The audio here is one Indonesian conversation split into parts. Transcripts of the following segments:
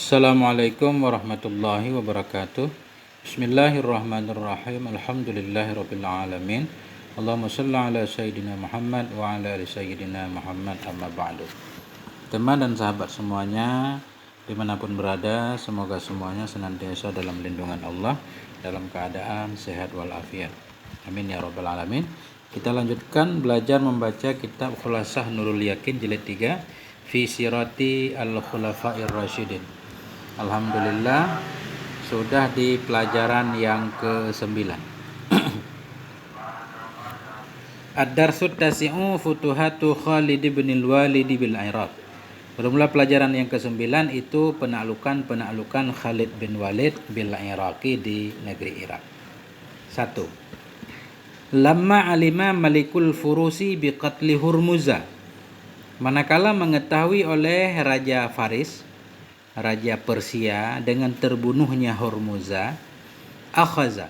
Assalamualaikum warahmatullahi wabarakatuh. Bismillahirrahmanirrahim. Alhamdulillahirabbil alamin. Allahumma shalli ala sayyidina Muhammad wa ala ali sayyidina Muhammad, amma ba'du. Teman dan sahabat semuanya, dimanapun berada, semoga semuanya senantiasa dalam lindungan Allah, dalam keadaan sehat walafiat. Amin ya rabbal alamin. Kita lanjutkan belajar membaca kitab Khulasah Nurul Yakin jilid 3 fi sirati al-khulafa'ir rasyidin. Alhamdulillah sudah di pelajaran yang ke-9. Ad-darsut tasi'u futuhatu Khalid bin al-Walid bil Iraq. Bermula pelajaran yang ke-9 itu penaklukan Khalid bin Walid bil Iraqi di negeri Irak. 1. Lamma alima malikul furusi biqatli Hurmuza. Manakala mengetahui oleh Raja Faris, Raja Persia, dengan terbunuhnya Hurmuza, akhaza,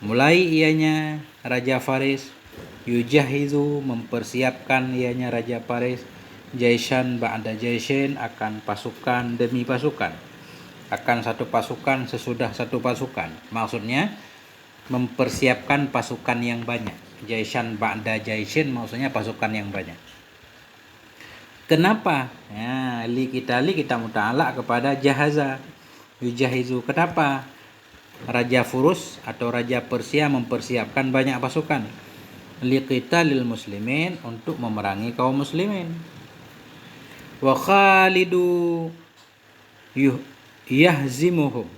mulai ianya Raja Faris, yujahizu, mempersiapkan ianya Raja Faris, jaishan ba'da jaishin, akan pasukan demi pasukan, akan satu pasukan sesudah satu pasukan. Maksudnya mempersiapkan pasukan yang banyak. Jaishan ba'da jaishin maksudnya pasukan yang banyak. Kenapa? Ya, kita muta'alak kepada jahaza, yujahizu. Kenapa Raja Furus atau Raja Persia mempersiapkan banyak pasukan? Liqitalil muslimin, untuk memerangi kaum muslimin. Wa Khalidu yahzimuhum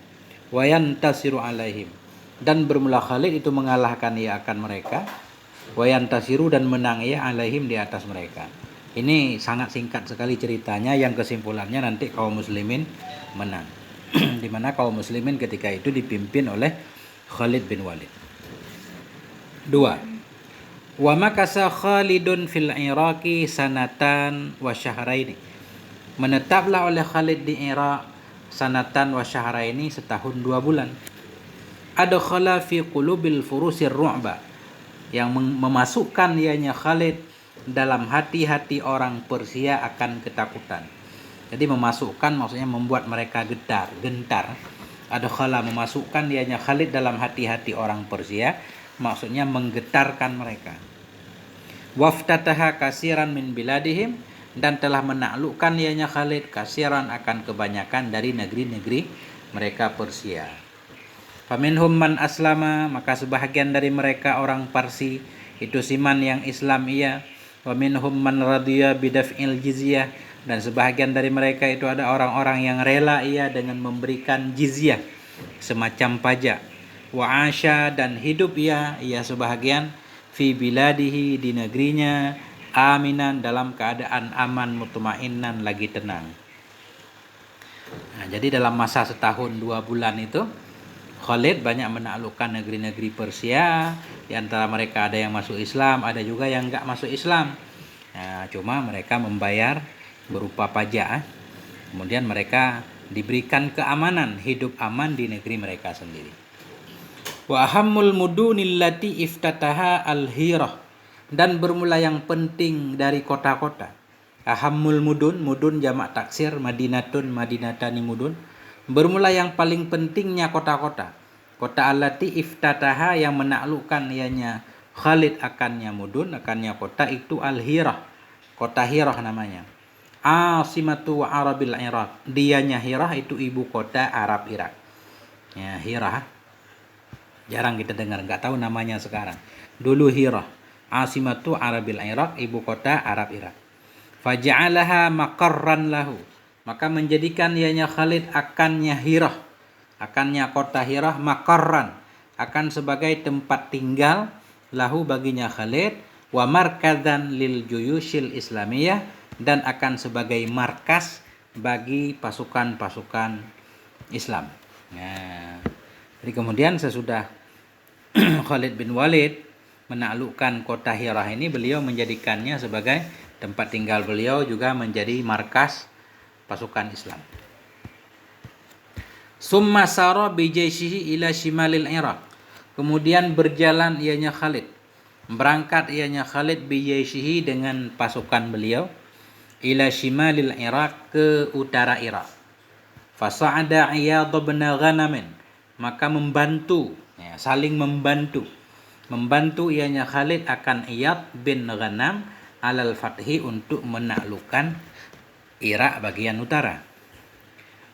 wa yantasiru alaihim. Dan bermula Khalid itu mengalahkan ia akan mereka, wa yantasiru, dan menang ia alaihim, di atas mereka. Ini sangat singkat sekali ceritanya, yang kesimpulannya nanti kaum muslimin menang. Di mana kaum muslimin ketika itu dipimpin oleh Khalid bin Walid. 2. Wa makasa Khalidun fil Iraqi sanatan wa syahraini. Menetaplah oleh Khalid di Irak sanatan wa syahraini, setahun 2 bulan. Adkhala fi qulubil furusir ru'ba, yang memasukkan ianya Khalid dalam hati-hati orang Persia akan ketakutan. Jadi memasukkan maksudnya membuat mereka gentar. Adkhala, memasukkan ianya Khalid dalam hati-hati orang Persia, maksudnya menggetarkan mereka. Waftataha kasiran min biladihim, dan telah menaklukkan ianya Khalid kasiran, akan kebanyakan dari negeri-negeri mereka Persia. Faminhum man aslama, maka sebahagian dari mereka orang Parsi itu siman yang Islam ia. Wa minhum man radiya bidaf'il jizyah, dan sebahagian dari mereka itu ada orang-orang yang rela ia dengan memberikan jizyah, semacam pajak. Wa asya, dan hidup ia sebahagian fi biladihi, di negerinya, aminan, dalam keadaan aman, mutmainan, lagi tenang. Nah, jadi dalam masa setahun 2 bulan itu Khalid banyak menaklukkan negeri-negeri Persia. Di antara mereka ada yang masuk Islam, ada juga yang enggak masuk Islam. Nah, cuma mereka membayar berupa pajak. Kemudian mereka diberikan keamanan, hidup aman di negeri mereka sendiri. Wa ahammul mudunil lati iftataha al-Hirah, dan bermula yang penting dari kota-kota. Ahammul mudun jamak taksir, madinatani mudun. Bermula yang paling pentingnya kota-kota. Kota allati iftataha, yang menaklukkan ianya Khalid akannya mudun, akannya kota, itu al-Hirah. Kota Hirah namanya. Asimatu Arabil Iraq. Dianya Hirah itu ibu kota Arab Irak. Ya, Hirah jarang kita dengar, enggak tahu namanya sekarang. Dulu Hirah. Asimatu Arabil Iraq, ibu kota Arab Irak. Faja'alaha maqarran lahu, maka menjadikan ianya Khalid akannya Hirah, akannya kota Hirah, maqarran, akan sebagai tempat tinggal, lahu, baginya Khalid, wa markadzan lil juyushil islamiyah, dan akan sebagai markas bagi pasukan-pasukan Islam. Nah, jadi kemudian sesudah Khalid bin Walid menaklukkan kota Hirah ini, beliau menjadikannya sebagai tempat tinggal beliau, juga menjadi markas pasukan Islam. Summa sara bi jaishihi ila shimalil Iraq. Kemudian berjalan ianya Khalid, berangkat ianya Khalid bi jaishihi, dengan pasukan beliau, ila shimalil Iraq, ke utara Irak. Fasa'ada Iyad bin Ghanamin, maka membantu, ya, saling membantu ianya Khalid akan Iyad bin Ghanam alal fathi untuk menaklukkan Irak bagian utara.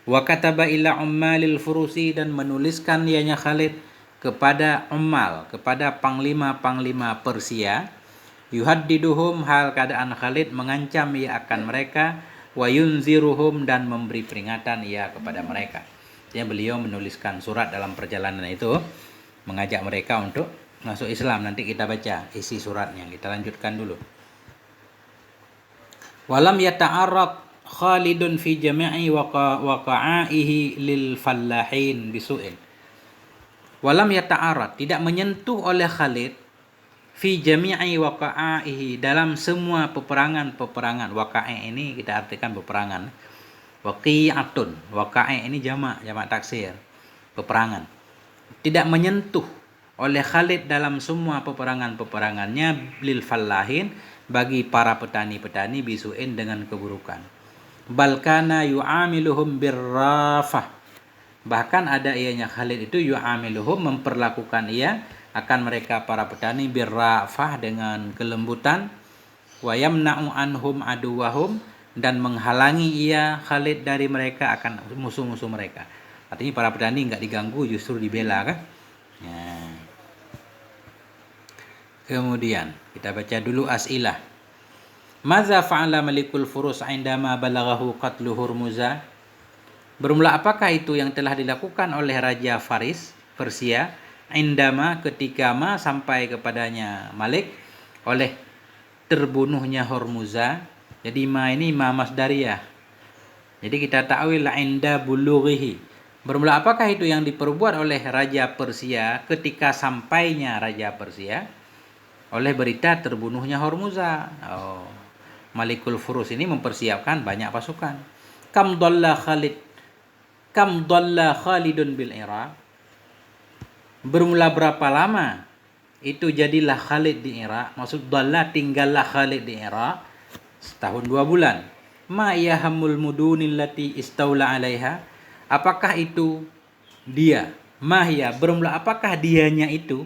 Wa kataba ila ummalil furusi, dan menuliskan ianya Khalid kepada ummal, kepada panglima-panglima Persia, yuhaddiduhum, hal keadaan Khalid mengancam ia akan mereka, wa yunziruhum, dan memberi peringatan ia kepada mereka. Jadi beliau menuliskan surat dalam perjalanan itu mengajak mereka untuk masuk Islam. Nanti kita baca isi suratnya, kita lanjutkan dulu. Walam yata'arrad Khalidun fi jami'i waqa'ihi lil fallahin bisu'in. Walam yata'arrad, tidak menyentuh oleh Khalid fi jami'i waqa'ihi, dalam semua peperangan. Waqa'i ini kita artikan peperangan. Waqi'atun, waqa'i ini jamak taksir, peperangan. Tidak menyentuh oleh Khalid dalam semua peperangannya lil fallahin, bagi para petani-petani bisu'in, dengan keburukan. Balkana yu'amiluhum birrafah, bahkan ada ianya Khalid itu yu'amiluhum, memperlakukan ia akan mereka para petani birrafah, dengan kelembutan. Wa yamna'u anhum aduwahum, dan menghalangi ia Khalid dari mereka akan musuh-musuh mereka. Artinya para petani enggak diganggu, justru dibela kan. Ya. Kemudian kita baca dulu as'ilah. Maza fa'ala malikul furus indama balaghahu qatlu Hurmuza. Bermula apakah itu yang telah dilakukan oleh Raja Faris, Persia, indama, ketika ma, sampai kepadanya Malik, oleh terbunuhnya Hurmuza. Jadi ma ini ma masdariyah. Jadi kita takwil inda bulughihi. Bermula apakah itu yang diperbuat oleh Raja Persia ketika sampainya Raja Persia oleh berita terbunuhnya Hurmuza. Malikul Furus ini mempersiapkan banyak pasukan. Kam dhalla Khalidun bil Iraq. Bermula berapa lama itu jadilah Khalid di Irak. Maksud dhalla, tinggallah Khalid di Irak setahun 2 bulan. Ma yahamul mudunil lati istaula alaiha. Apakah itu dia? Mahya, bermula apakah dianya itu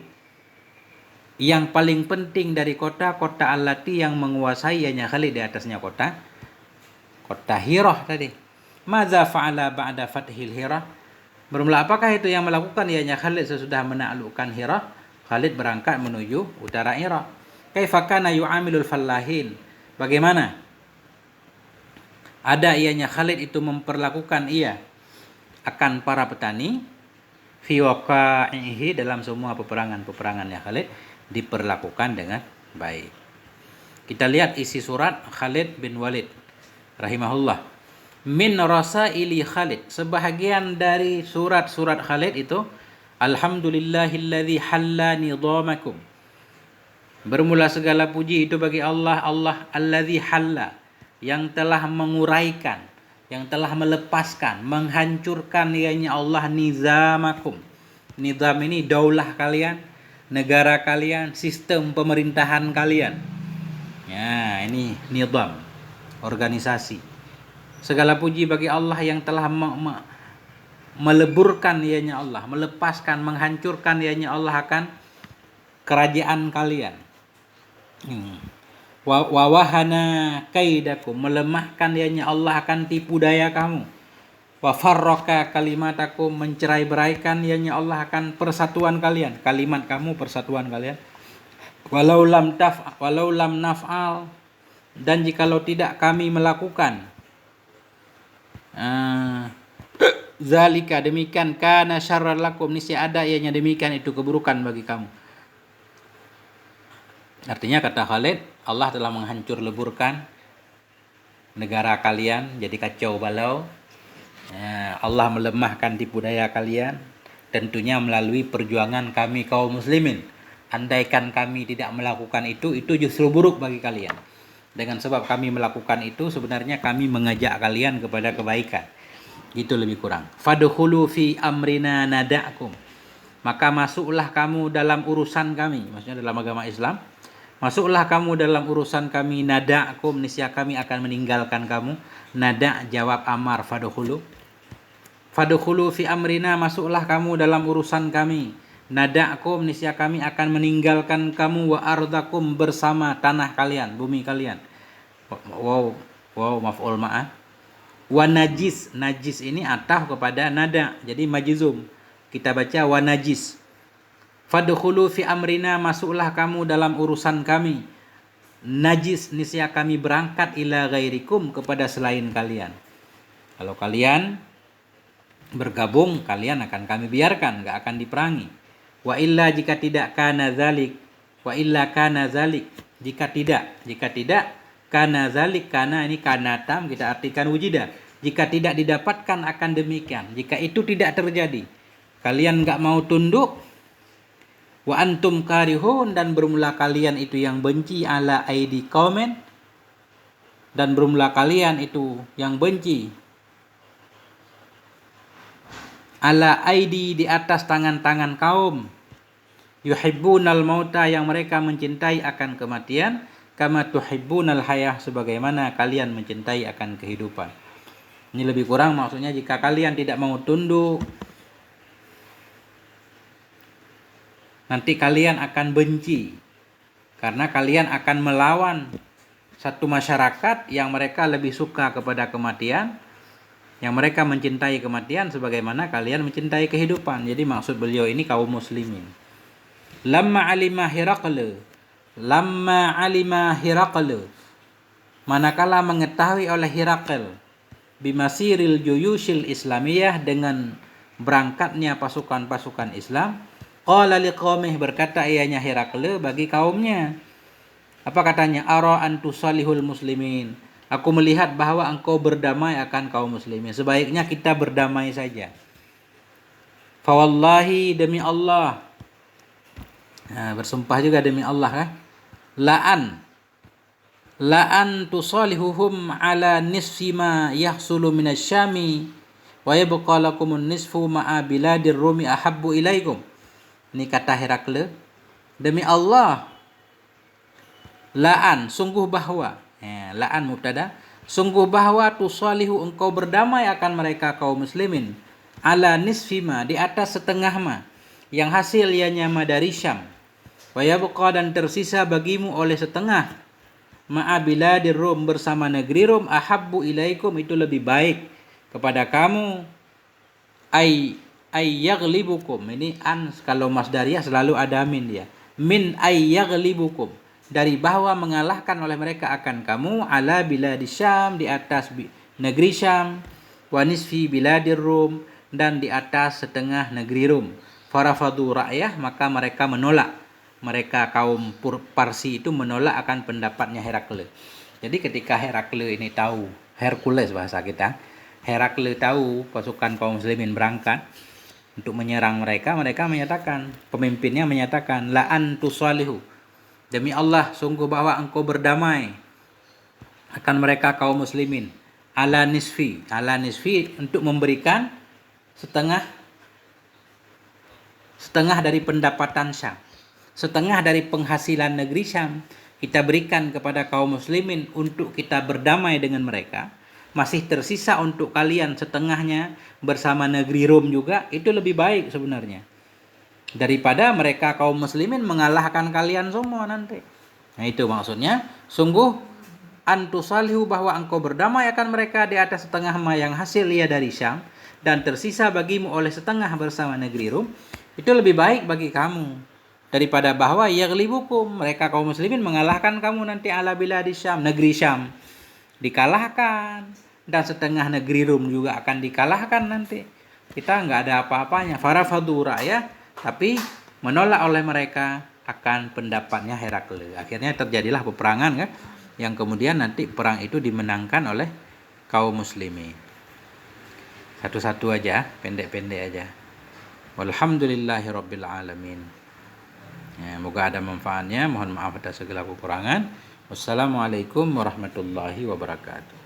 yang paling penting dari kota-kota allati yang menguasai ianya Khalid di atasnya kota Hirah tadi. Madza fa'ala ba'da fathil Hirah. Bermula apakah itu yang melakukan ianya Khalid sesudah menaklukkan Hirah? Khalid berangkat menuju utara Irak. Kaifa kana yu'amilul fallahin. Bagaimana ada ianya Khalid itu memperlakukan ia akan para petani fi waqa'ihi, dalam semua peperangannya Khalid diperlakukan dengan baik. Kita lihat isi surat Khalid bin Walid rahimahullah. Min rasaili Khalid, sebahagian dari surat-surat Khalid itu, alhamdulillahilladzi halla nidhamakum. Bermula segala puji itu bagi Allah, alladzi halla, yang telah menguraikan, yang telah melepaskan, menghancurkan ianya Allah nizamakum. Nizam ini daulah kalian, negara kalian, sistem pemerintahan kalian. Ya, ini nizam, organisasi. Segala puji bagi Allah yang telah meleburkan ianya Allah, melepaskan, menghancurkan ianya Allah akan kerajaan kalian. Wa wahana kaidakum, melemahkan ianya Allah akan tipu daya kamu. Wa farraka kalimatakum, mencerai-beraikan ianya Allah akan persatuan kalian, kalimat kamu, persatuan kalian. Walau lam naf'al, dan jikalau tidak kami melakukan zalika, demikian, kana syarran lakum, niscaya ada ianya demikian itu keburukan bagi kamu. Artinya kata Khalid, Allah telah menghancur leburkan negara kalian jadi kacau balau. Allah melemahkan tipu daya kalian, tentunya melalui perjuangan kami kaum muslimin. Andaikan kami tidak melakukan itu justru buruk bagi kalian. Dengan sebab kami melakukan itu, sebenarnya kami mengajak kalian kepada kebaikan. Gitu lebih kurang. Fadkhulu fi amrina nada'kum, maka masuklah kamu dalam urusan kami, maksudnya dalam agama Islam. Masuklah kamu dalam urusan kami, nada'kum, niscaya kami akan meninggalkan kamu. Nada' jawab amar, fadkhulu. Fadkhulu fi amrina, masuklah kamu dalam urusan kami. Nada'kum, niscaya kami akan meninggalkan kamu, wa ardakum, bersama tanah kalian, bumi kalian. Wow, maf'ul ma'ah. Wa najis, najis ini ataf kepada nada, jadi majzum. Kita baca wa najis. Fadkhulu fi amrina, masuklah kamu dalam urusan kami. Najis, niscaya kami berangkat ila ghairikum, kepada selain kalian. Kalau kalian bergabung, kalian akan kami biarkan, enggak akan diperangi. Wa illa, jika tidak, kana zalik. Wa illa kana zalik, jika tidak kana zalik, kana ini kana tam, kita artikan wujida. Jika tidak didapatkan akan demikian. Jika itu tidak terjadi, kalian enggak mau tunduk, wa antum karihun, dan bermula kalian itu yang benci, ala aidi qaumin, dan bermula kalian itu yang benci, ala aidi, di atas tangan-tangan kaum, yuhibbunal mauta, yang mereka mencintai akan kematian, kama tuhibbunal hayah, sebagaimana kalian mencintai akan kehidupan. Ini lebih kurang maksudnya, jika kalian tidak mau tunduk, nanti kalian akan benci, karena kalian akan melawan satu masyarakat yang mereka lebih suka kepada kematian, yang mereka mencintai kematian sebagaimana kalian mencintai kehidupan. Jadi maksud beliau ini kaum muslimin. Lamma alima Hiraql, manakala mengetahui oleh Hiraql, bimasiril juyushil islamiyah, dengan berangkatnya pasukan-pasukan Islam, qala liqaumih, berkata ianya Hiraql bagi kaumnya. Apa katanya? Ara antusalihul muslimin, aku melihat bahwa engkau berdamai akan kaum muslimin, sebaiknya kita berdamai saja. Fawallahi, demi Allah, bersumpah juga demi Allah kan, la'an tusalihuhum ala nisfi ma yahsulu minasyami wa yabqa lakumun nisfu ma'a biladir rumi ahabbu ilaikum. Ini kata Herakle, demi Allah, la'an, sungguh bahwa, la'an mubtada, sungguh bahwa tusalihu, engkau berdamai akan mereka kaum muslimin, ala nisfi ma, di atas setengah ma, yang hasil ianya ma dari Syam, wa yabqa, dan tersisa bagimu oleh setengah, ma'a biladir Rum, bersama negeri Rum, ahabbu ilaikum, itu lebih baik kepada kamu, ay yaghlibukum, ini an kalau masdariyah selalu ada min dia, min ay yaghlibukum, dari bahwa mengalahkan oleh mereka akan kamu, ala biladi Syam, di atas negeri Syam, wa nisfi biladir Rum, dan di atas setengah negeri Rum. Farafadu ra'yah, maka mereka menolak, mereka kaum Parsi itu menolak akan pendapatnya Herakle. Jadi ketika Herakle ini tahu, Hercules bahasa kita, Herakle tahu pasukan kaum muslimin berangkat untuk menyerang mereka, mereka menyatakan, pemimpinnya menyatakan, la'an tusalihu, demi Allah, sungguh bahwa engkau berdamai akan mereka kaum muslimin, ala nisfi, untuk memberikan setengah dari pendapatan Syam, setengah dari penghasilan negeri Syam, kita berikan kepada kaum muslimin untuk kita berdamai dengan mereka. Masih tersisa untuk kalian setengahnya bersama negeri Rom juga, itu lebih baik sebenarnya daripada mereka kaum muslimin mengalahkan kalian semua nanti. Nah itu maksudnya, sungguh antusalihu, bahwa engkau berdamai akan mereka di atas setengah ma yang hasil ia dari Syam, dan tersisa bagimu oleh setengah bersama negeri Rum, itu lebih baik bagi kamu daripada bahwa yaghlibukum, mereka kaum muslimin mengalahkan kamu nanti, ala biladi Syam, negeri Syam dikalahkan, dan setengah negeri Rum juga akan dikalahkan nanti. Kita nggak ada apa-apanya. Farafadu ra'yah, tapi menolak oleh mereka akan pendapatnya Herakle. Akhirnya terjadilah peperangan kan, yang kemudian nanti perang itu dimenangkan oleh kaum muslimin. Satu-satu aja, pendek-pendek aja. Walhamdulillahirabbil alamin. Ya, moga ada manfaatnya. Mohon maaf atas segala kekurangan. Wassalamualaikum warahmatullahi wabarakatuh.